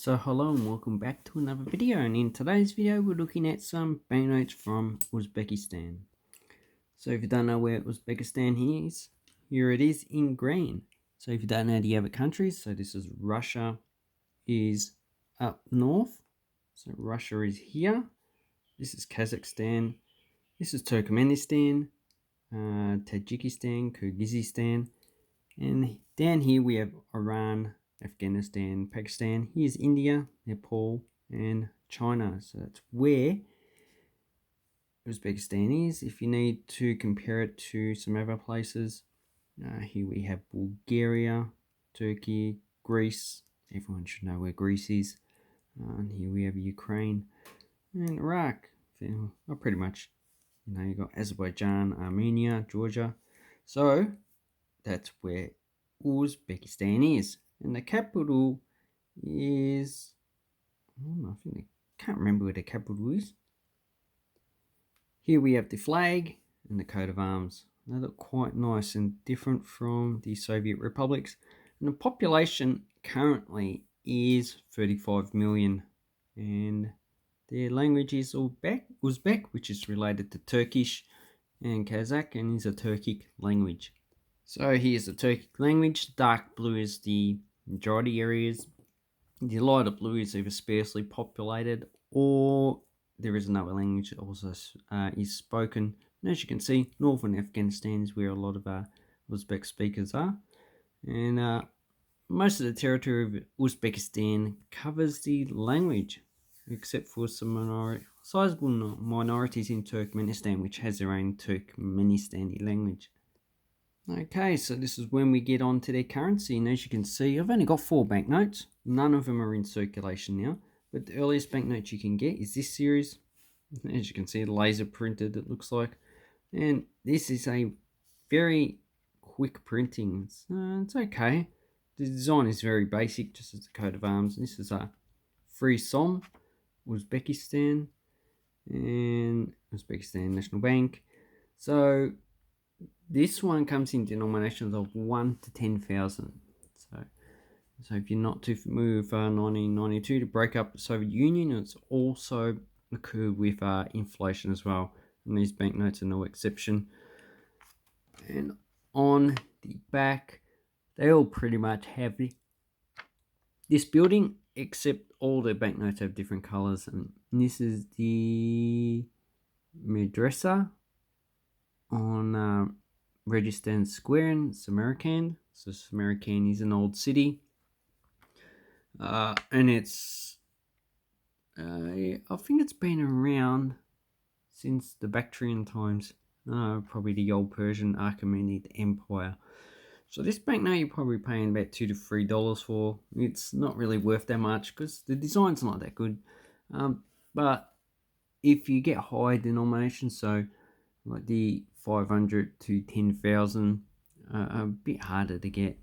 So hello and welcome back to another video, and in today's video we're looking at some banknotes from Uzbekistan. So if you don't know where Uzbekistan is, here it is in green. So if you don't know the other countries, so this is Russia is up north. So Russia is here. This is Kazakhstan. This is Turkmenistan, Tajikistan, Kyrgyzstan, and down here we have Iran, Afghanistan, Pakistan. Here's India, Nepal, and China. So that's where Uzbekistan is. If you need to compare it to some other places, here we have Bulgaria, Turkey, Greece. Everyone should know where Greece is. And here we have Ukraine and Iraq. Well, pretty much, you got Azerbaijan, Armenia, Georgia. So that's where Uzbekistan is, and the capital is, I can't remember where the capital is. Here we have the flag and the coat of arms. They look quite nice and different from the Soviet republics, and the population currently is 35 million, and their language is Uzbek, which is related to Turkish and Kazakh, and is a Turkic language. So here's the Turkic language. Dark blue is the majority areas. The lighter blue is either sparsely populated or there is another language that also is spoken. And as you can see, northern Afghanistan is where a lot of Uzbek speakers are. And most of the territory of Uzbekistan covers the language, except for some sizable minorities in Turkmenistan, which has their own Turkmenistani language. Okay, so this is when we get on to their currency, and as you can see, I've only got 4 banknotes. None of them are in circulation now, but the earliest banknote you can get is this series. As you can see, laser printed it looks like, and this is a very quick printing. It's okay. The design is very basic, just as the coat of arms. This is a free Som, Uzbekistan, and Uzbekistan National Bank. So this one comes in denominations of 1 to 10,000. So if you're not too familiar with 1992, to break up the Soviet Union, it's also occurred with inflation as well. And these banknotes are no exception. And on the back, they all pretty much have this building, except all the banknotes have different colors. And this is the Madrasa on Registan Square in Samarkand. So Samarkand is an old city, and it's I think it's been around since the Bactrian times, probably the old Persian Achaemenid Empire. So this banknote you're probably paying about $2 to $3 for. It's not really worth that much because the design's not that good. But if you get high denominations, so like the 500 to 10,000, a bit harder to get.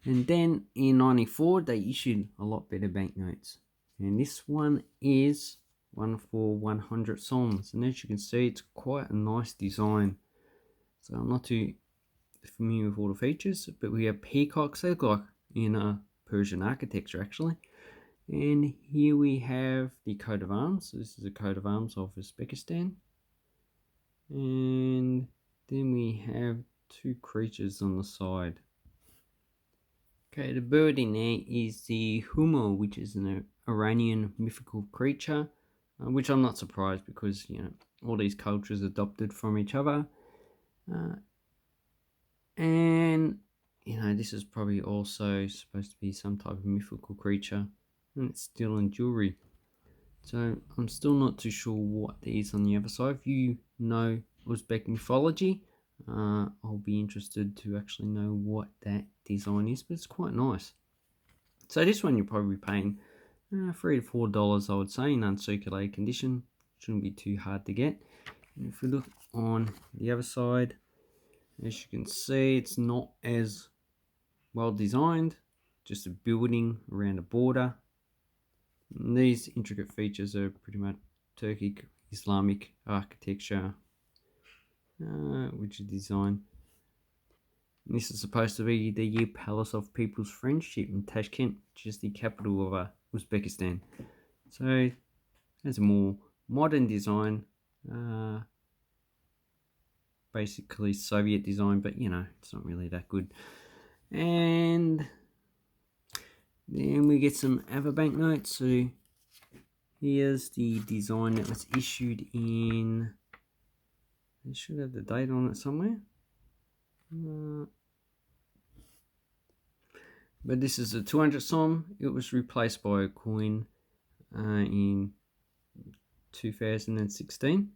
And then in 94 they issued a lot better banknotes, and this one is one for 100 soms, and as you can see, it's quite a nice design. So I'm not too familiar with all the features, but we have peacocks. They look like in Persian architecture actually. And here we have the coat of arms. So this is a coat of arms of Uzbekistan. And then we have 2 creatures on the side. Okay, the bird in there is the Humo, which is an Iranian mythical creature, which I'm not surprised because, all these cultures adopted from each other. And, this is probably also supposed to be some type of mythical creature, and it's still in jewelry. So I'm still not too sure what there is on the other side. If you know Uzbek mythology, I'll be interested to actually know what that design is, but it's quite nice. So this one you're probably paying $3 to $4, I would say, in uncirculated condition. Shouldn't be too hard to get. And if we look on the other side, as you can see, it's not as well designed, just a building around a border. And these intricate features are pretty much Turkic Islamic architecture, which is design. And this is supposed to be the Palace of People's Friendship in Tashkent, which is the capital of Uzbekistan. So it has a more modern design, basically Soviet design, but you know, it's not really that good. And then we get some other banknotes. So here's the design that was issued in, it should have the date on it somewhere. But this is a 200 som. It was replaced by a coin in 2016.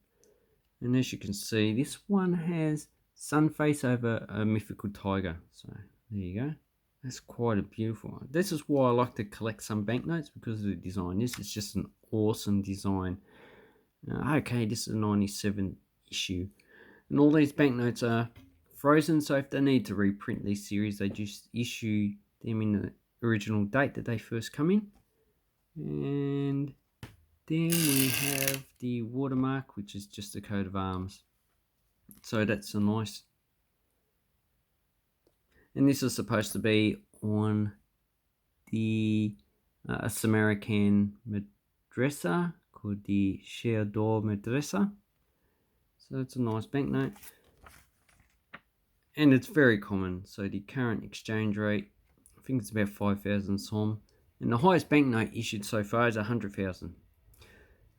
And as you can see, this one has sun face over a mythical tiger. So there you go. That's quite a beautiful one. This is why I like to collect some banknotes, because of the design. This is just an awesome design. Okay, this is a 97 issue. And all these banknotes are frozen, so if they need to reprint these series, they just issue them in the original date that they first come in. And then we have the watermark, which is just a coat of arms. So that's a nice. And this is supposed to be on the Samarkand Madrasa called the Sherdor Madrasa. So it's a nice banknote. And it's very common. So the current exchange rate, I think it's about 5,000 som. And the highest banknote issued so far is 100,000.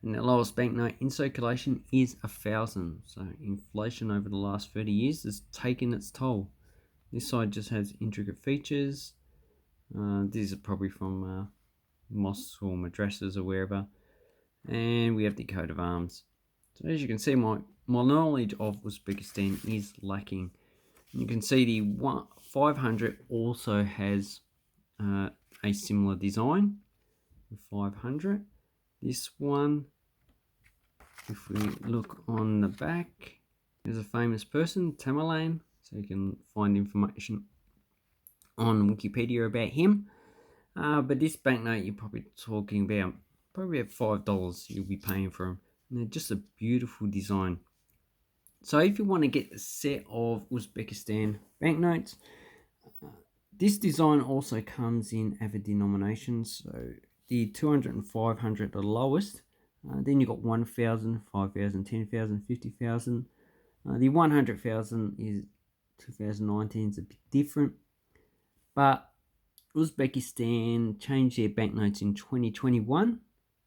And the lowest banknote in circulation is 1,000. So inflation over the last 30 years has taken its toll. This side just has intricate features. These are probably from mosques or madrasas or wherever. And we have the coat of arms. So as you can see, my knowledge of Uzbekistan is lacking. You can see the 500 also has a similar design. The 500. This one, if we look on the back, there's a famous person, Tamerlane, so you can find information on Wikipedia about him. But this banknote, you're probably talking about $5 you'll be paying for them. And they're just a beautiful design. So if you want to get a set of Uzbekistan banknotes, this design also comes in other denominations. So the 200 and 500 are lowest. Then you've got 1,000, 5,000, 10,000, 50,000. The 100,000 is 2019, is a bit different. But Uzbekistan changed their banknotes in 2021.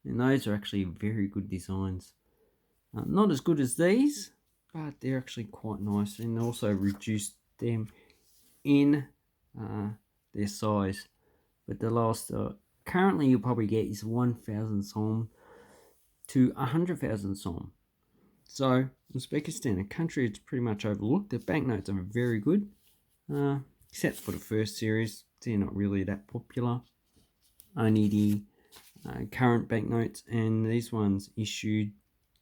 And those are actually very good designs. Not as good as these, but they're actually quite nice. And also reduced them in their size. But the last currently you'll probably get is 1,000 som to 100,000 som. So Uzbekistan, a country that's pretty much overlooked. The banknotes are very good, except for the first series. They're not really that popular. Only the current banknotes, and these ones issued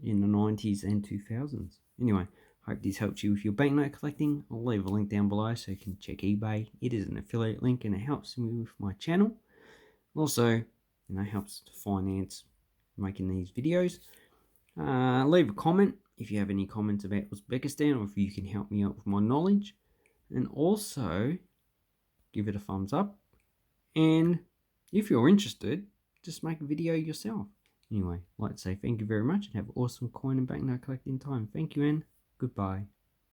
in the 90s and 2000s. Anyway, hope this helps you with your banknote collecting. I'll leave a link down below so you can check eBay. It is an affiliate link and it helps me with my channel. Also, helps to finance making these videos. Leave a comment if you have any comments about Uzbekistan, or if you can help me out with my knowledge. And also, give it a thumbs up. And if you're interested, just make a video yourself. Anyway, I'd like to say thank you very much and have awesome coin and banknote collecting time. Thank you and goodbye.